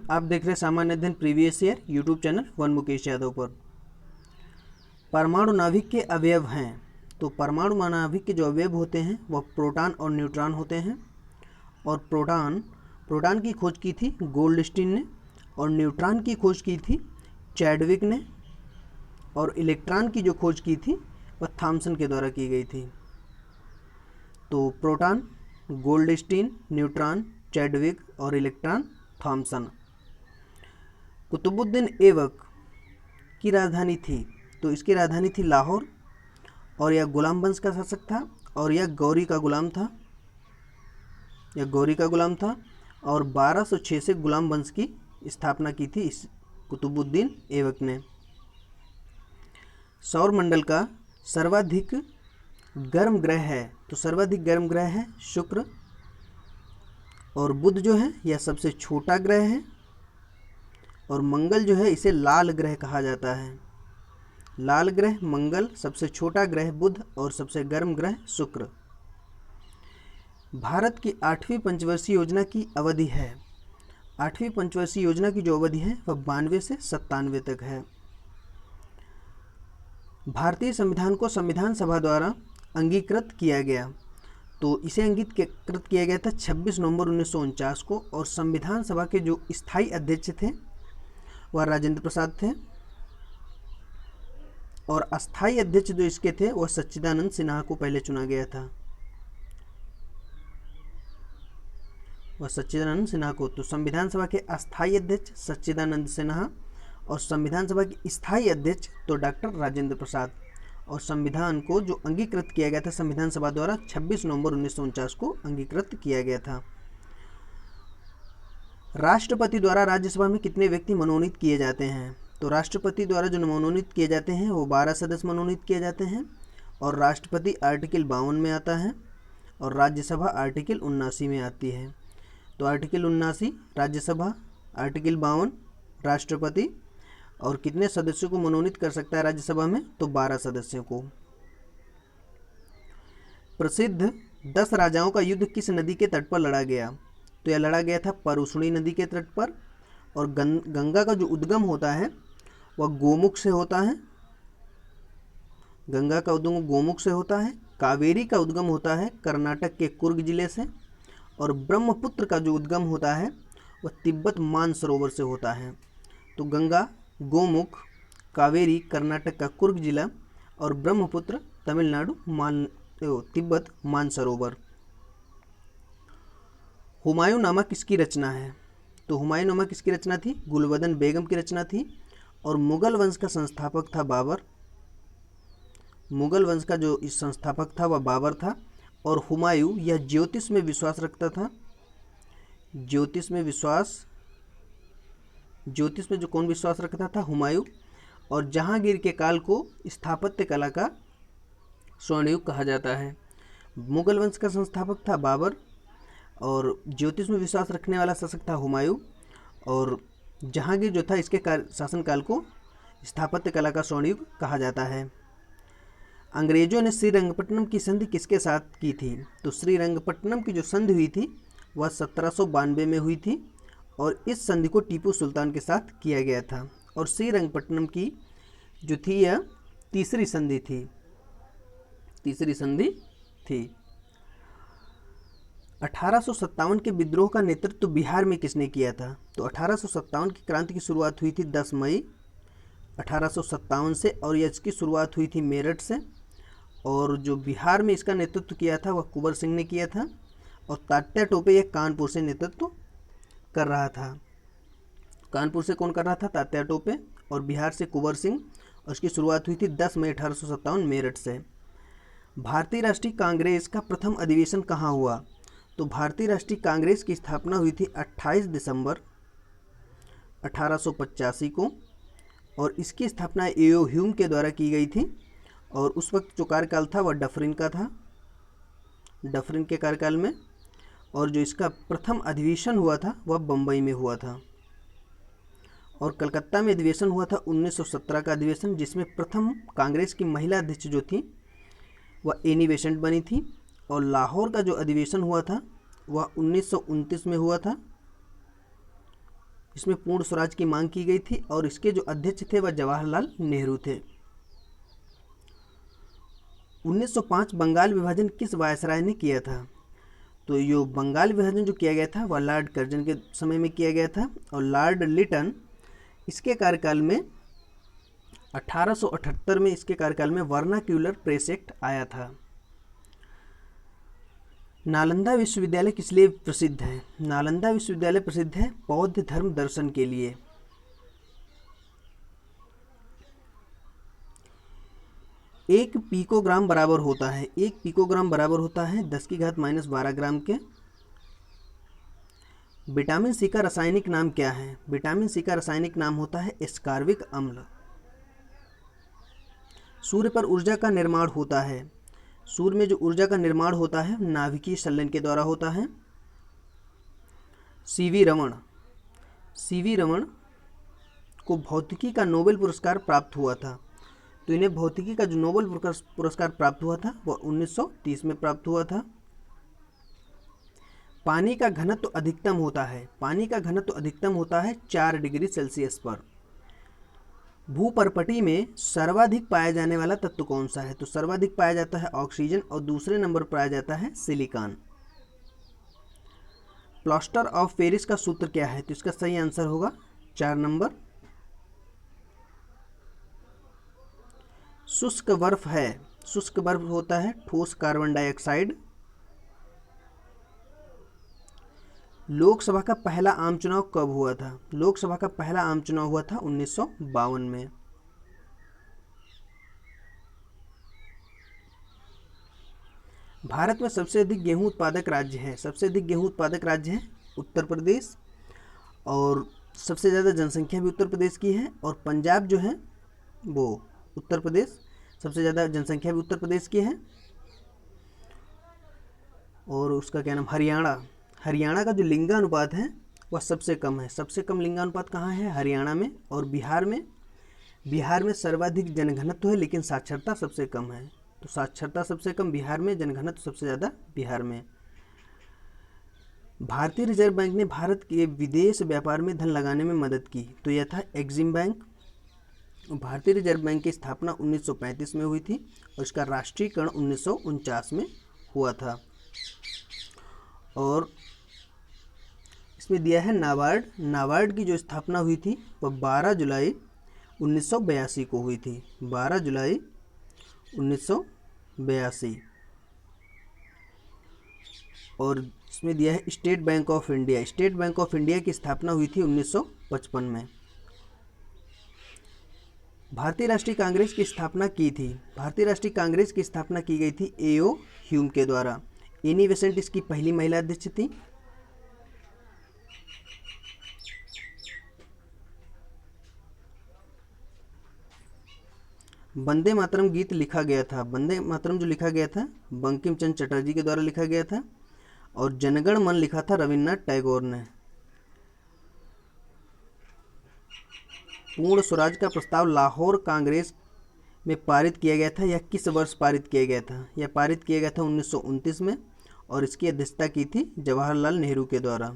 आप देख रहे सामान्य अध्ययन previous year YouTube channel one Mukesh Yadav पर। परमाणु नाभिक के अवयव हैं। तो परमाणु नाभिक के जो अवयव होते हैं वह प्रोटॉन और न्यूट्रॉन होते हैं। और प्रोटॉन की खोज की थी गोल्डस्टीन ने, और न्यूट्रॉन की खोज की थी चैडविक ने, और इलेक्ट्रॉन की जो खोज की थी वह थॉमसन के द्वारा की गई थी। तो प्रोटॉन, गोल्डस्टीन, न्यूट्रॉन, चैडविक और इलेक्ट्रॉन थॉमसन। कुतुबुद्दीन ऐबक की राजधानी थी, तो इसकी राजधानी थी लाहौर, और यह गुलाम वंश का शासक था, और यह गौरी का गुलाम था, और 1206 से गुलाम वंश की स्थापना की थी इस कुतुबुद्दीन ऐबक ने। सौर मंडल का सर्वाधिक गर्म ग्रह है, तो सर्वाधिक गर्म ग्रह है शुक्र, और बुध जो है यह सबसे छोटा ग्रह है, और मंगल जो है इसे लाल ग्रह कहा जाता है। लाल ग्रह मंगल, सबसे छोटा ग्रह बुध, और सबसे गर्म ग्रह शुक्र। भारत की 8वीं पंचवर्षीय योजना की अवधि है। 8वीं पंचवर्षीय योजना की जो अवधि है वह 92 से 97 तक है। भारतीय संविधान को संविधान सभा द्वारा अंगीकृत किया गया, तो इसे अंगीकृत किया गया था 26 नवंबर 1949 को, और संविधान सभा के जो स्थायी अध्यक्ष थे वह राजेंद्र प्रसाद थे, और अस्थायी अध्यक्ष जो इसके थे वह सच्चिदानंद सिन्हा को पहले चुना गया था। तो संविधान सभा के अस्थायी अध्यक्ष सच्चिदानंद सिन्हा, और संविधान सभा के स्थायी अध्यक्ष तो डॉक्टर राजेंद्र प्रसाद। और संविधान को जो अंगीकृत किया गया था संविधान सभा द्वारा 26 नवंबर 1949 को अंगीकृत किया गया था। राष्ट्रपति द्वारा राज्यसभा में कितने व्यक्ति मनोनीत किए जाते हैं? तो राष्ट्रपति द्वारा जो मनोनीत किए जाते हैं वो 12 सदस्य मनोनीत किए जाते हैं, और राष्ट्रपति आर्टिकल 52 में आता है, और राज्यसभा आर्टिकल 79 में आती है। तो आर्टिकल 79 राज्यसभा, आर्टिकल 52 राष्ट्रपति, और कितने सदस्यों को मनोनीत कर सकता है राज्यसभा में? तो 12 सदस्यों को। प्रसिद्ध 10 राजाओं का युद्ध किस नदी के तट पर लड़ा गया? तो यह लड़ा गया था परुष्णी नदी के तट पर, और गंगा का जो उद्गम होता है वह गोमुख से होता है। गंगा का उद्गम गोमुख से होता है। कावेरी का उद्गम होता है कर्नाटक के कुर्ग जिले से, और ब्रह्मपुत्र का जो उद्गम होता है वह तिब्बत मानसरोवर से होता है। तो गंगा, गोमुख, कावेरी कर्नाटक का कुर्ग जिला, और ब्रह्मपुत्र तमिलनाडु तिब्बत मानसरोवर। हुमायूं नामा किसकी रचना है? तो हुमायूं नामा किसकी रचना थी? गुलबदन बेगम की रचना थी, और मुगल वंश का संस्थापक था बाबर। मुगल वंश का जो इस संस्थापक था वह बाबर था। और हुमायूं यह ज्योतिष में विश्वास रखता था। ज्योतिष में जो कौन विश्वास रखता था? हुमायूं। और जहांगीर के काल को स्थापत्य कला का स्वर्णयुग कहा जाता है। मुगल वंश का संस्थापक था बाबर, और ज्योतिष में विश्वास रखने वाला शासक था हुमायूं, और जहांगीर जो था इसके शासनकाल को स्थापत्य कला का स्वर्णयुग कहा जाता है। अंग्रेजों ने श्रीरंगपट्टनम की संधि किसके साथ की थी? तो श्रीरंगपट्टनम की जो संधि हुई थी वह 1792 में हुई थी, और इस संधि को टीपू सुल्तान के साथ किया गया था। और श्रीरंगपट्टनम की जो थी यह तीसरी संधि थी। 1857 के विद्रोह का नेतृत्व बिहार में किसने किया था? तो 1857 की क्रांति की शुरुआत हुई थी 10 मई 1857 से, और इसकी शुरुआत हुई थी मेरठ से, और जो बिहार में इसका नेतृत्व किया था वह कुंवर सिंह ने किया था, और तात्या टोपे यह कानपुर से नेतृत्व कर रहा था। कानपुर से कौन कर रहा था? तात्या टोपे, और बिहार से कुंवर सिंह, और इसकी शुरुआत हुई थी 10 मई 1857 मेरठ से। भारतीय राष्ट्रीय कांग्रेस का प्रथम अधिवेशन कहाँ हुआ? तो भारतीय राष्ट्रीय कांग्रेस की स्थापना हुई थी 28 दिसंबर 1885 को, और इसकी स्थापना एओ ह्यूम के द्वारा की गई थी, और उस वक्त जो कार्यकाल था वह डफरिन का था, डफरिन के कार्यकाल में। और जो इसका प्रथम अधिवेशन हुआ था वह बम्बई में हुआ था, और कलकत्ता में अधिवेशन हुआ था 1917 का अधिवेशन, जिसमें प्रथम कांग्रेस की महिला अध्यक्ष जो थी वह एनी बेसेंट बनी थी। और लाहौर का जो अधिवेशन हुआ था वह 1929 में हुआ था, इसमें पूर्ण स्वराज की मांग की गई थी और इसके जो अध्यक्ष थे वह जवाहरलाल नेहरू थे। 1905 बंगाल विभाजन किस वायसराय ने किया था? तो ये बंगाल विभाजन जो किया गया था वह लॉर्ड कर्जन के समय में किया गया था और लॉर्ड लिटन इसके कार्यकाल में 1878 में इसके कार्यकाल में वर्नाक्यूलर प्रेस एक्ट आया था। नालंदा विश्वविद्यालय किस लिए प्रसिद्ध है? नालंदा विश्वविद्यालय प्रसिद्ध है बौद्ध धर्म दर्शन के लिए। एक पिकोग्राम बराबर होता है, एक पिकोग्राम बराबर होता है 10⁻12 ग्राम के। विटामिन सी का रासायनिक नाम क्या है? विटामिन सी का रासायनिक नाम होता है एस्कार्बिक अम्ल। सूर्य पर ऊर्जा का निर्माण होता है, सूर्य में जो ऊर्जा का निर्माण होता है नाभिकीय संलयन के द्वारा होता है। सीवी रमन को भौतिकी का नोबेल पुरस्कार प्राप्त हुआ था। तो इन्हें भौतिकी का जो नोबेल पुरस्कार प्राप्त हुआ था वह 1930 में प्राप्त हुआ था। पानी का घनत्व तो अधिकतम होता है, पानी का घनत्व तो अधिकतम होता है 4 डिग्री सेल्सियस पर। भूपर्पटी में सर्वाधिक पाया जाने वाला तत्व कौन सा है? तो सर्वाधिक पाया जाता है ऑक्सीजन और दूसरे नंबर पर पाया जाता है सिलिकॉन। प्लास्टर ऑफ पेरिस का सूत्र क्या है? तो इसका सही आंसर होगा 4 नंबर। शुष्क बर्फ है, शुष्क बर्फ होता है ठोस कार्बन डाइऑक्साइड। लोकसभा का पहला आम चुनाव कब हुआ था? लोकसभा का पहला आम चुनाव हुआ था 1952 में। भारत में सबसे अधिक गेहूं उत्पादक राज्य है, सबसे अधिक गेहूं उत्पादक राज्य है उत्तर प्रदेश और सबसे ज़्यादा जनसंख्या भी उत्तर प्रदेश की है। और पंजाब जो है वो उत्तर प्रदेश, सबसे ज़्यादा जनसंख्या भी उत्तर प्रदेश की है। और उसका क्या नाम, हरियाणा का जो लिंगानुपात है वह सबसे कम है। सबसे कम लिंगानुपात कहाँ है? हरियाणा में। और बिहार में सर्वाधिक जनघनत्व है लेकिन साक्षरता सबसे कम है। तो साक्षरता सबसे कम बिहार में, जनघनत्व सबसे ज़्यादा बिहार में। भारतीय रिजर्व बैंक ने भारत के विदेश व्यापार में धन लगाने में मदद की, तो यह था एक्सिम बैंक। भारतीय रिजर्व बैंक की स्थापना 1935 में हुई थी और इसका राष्ट्रीयकरण 1949 में हुआ था। और इसमें दिया है नाबार्ड की जो स्थापना हुई थी वह 12 जुलाई 1982 को हुई थी, 12 जुलाई 1982। और इसमें दिया है state bank of India, state bank of India की स्थापना हुई थी 1955 में। भारतीय राष्ट्रीय कांग्रेस की स्थापना की थी, भारतीय राष्ट्रीय कांग्रेस की स्थापना की गई थी A.O. ह्यूम के द्वारा। एनी बेसेंट इसकी पहली महिला अध्यक्ष थी। वंदे मातरम गीत लिखा गया था, वंदे मातरम जो लिखा गया था बंकिम चंद्र चटर्जी के द्वारा लिखा गया था। और जनगण मन लिखा था रविन्द्रनाथ टैगोर ने। पूर्ण स्वराज का प्रस्ताव लाहौर कांग्रेस में पारित किया गया था। यह किस वर्ष पारित किया गया था? यह पारित किया गया था 1929 में और इसकी अध्यक्षता की थी जवाहरलाल नेहरू के द्वारा।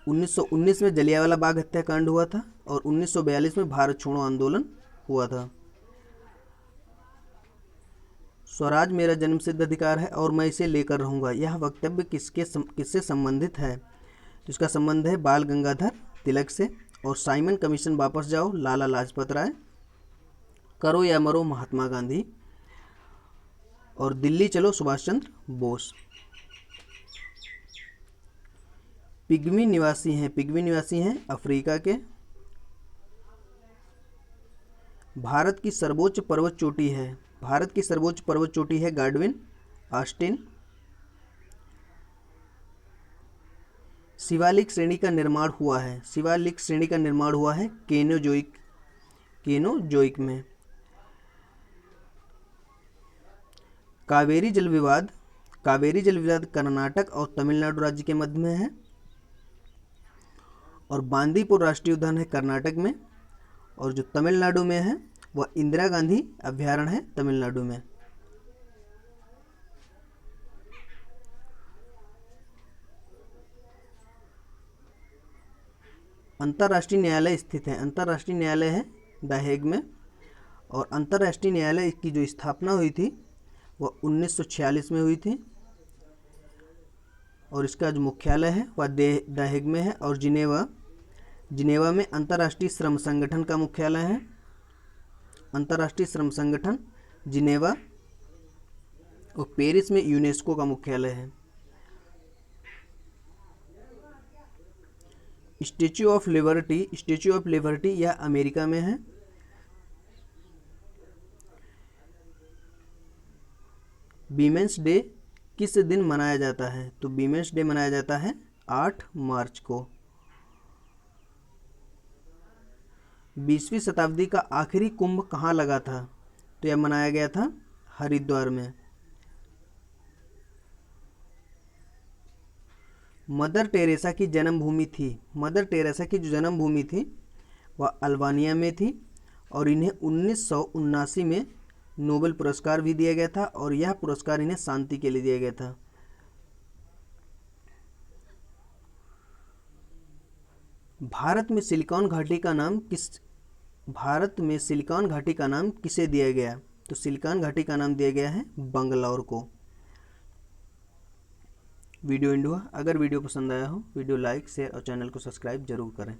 1919 में जलियांवाला बाग हत्याकांड हुआ था और 1942 में भारत छोड़ो आंदोलन हुआ था। स्वराज मेरा जन्मसिद्ध अधिकार है और मैं इसे लेकर रहूँगा, यह वक्तव्य किससे संबंधित है? तो इसका संबंध है बाल गंगाधर तिलक से। और साइमन कमीशन वापस जाओ लाला लाजपत राय, करो या मरो महात्मा गांधी, और दिल्ली चलो सुभाष चंद्र बोस। पिग्मी निवासी हैं अफ्रीका के। भारत की सर्वोच्च पर्वत चोटी है, भारत की सर्वोच्च पर्वत चोटी है गार्डविन ऑस्टिन। शिवालिक श्रेणी का निर्माण हुआ है, शिवालिक श्रेणी का निर्माण हुआ है केनोजोइक में। कावेरी जल विवाद कर्नाटक और तमिलनाडु राज्य के मध्य में है। और बांदीपुर राष्ट्रीय उद्यान है कर्नाटक में और जो तमिलनाडु में है वह इंदिरा गांधी अभयारण्य है तमिलनाडु में। अंतर्राष्ट्रीय न्यायालय स्थित है? अंतर्राष्ट्रीय न्यायालय है द हेग में। और अंतर्राष्ट्रीय न्यायालय की जो स्थापना हुई थी वह 1946 में हुई थी। और इसका जो मुख्यालय है वह द हेग में है। और जिनेवा में अंतर्राष्ट्रीय श्रम संगठन का मुख्यालय है। अंतर्राष्ट्रीय श्रम संगठन जिनेवा। और पेरिस में यूनेस्को का मुख्यालय है। स्टैच्यू ऑफ लिबर्टी यह अमेरिका में है। वीमेंस डे किस दिन मनाया जाता है? तो वीमेंस डे मनाया जाता है 8 मार्च को। 20वीं शताब्दी का आखिरी कुंभ कहाँ लगा था? तो यह मनाया गया था हरिद्वार में। मदर टेरेसा की जन्मभूमि थी वह अल्बानिया में थी। और इन्हें 1979 में नोबेल पुरस्कार भी दिया गया था। और यह पुरस्कार इन्हें शांति के लिए दिया गया था। भारत में सिलिकॉन घाटी का नाम किसे दिया गया? तो सिलिकॉन घाटी का नाम दिया गया है बंगलौर को। वीडियो एंड हुआ। अगर वीडियो पसंद आया हो वीडियो लाइक शेयर और चैनल को सब्सक्राइब जरूर करें।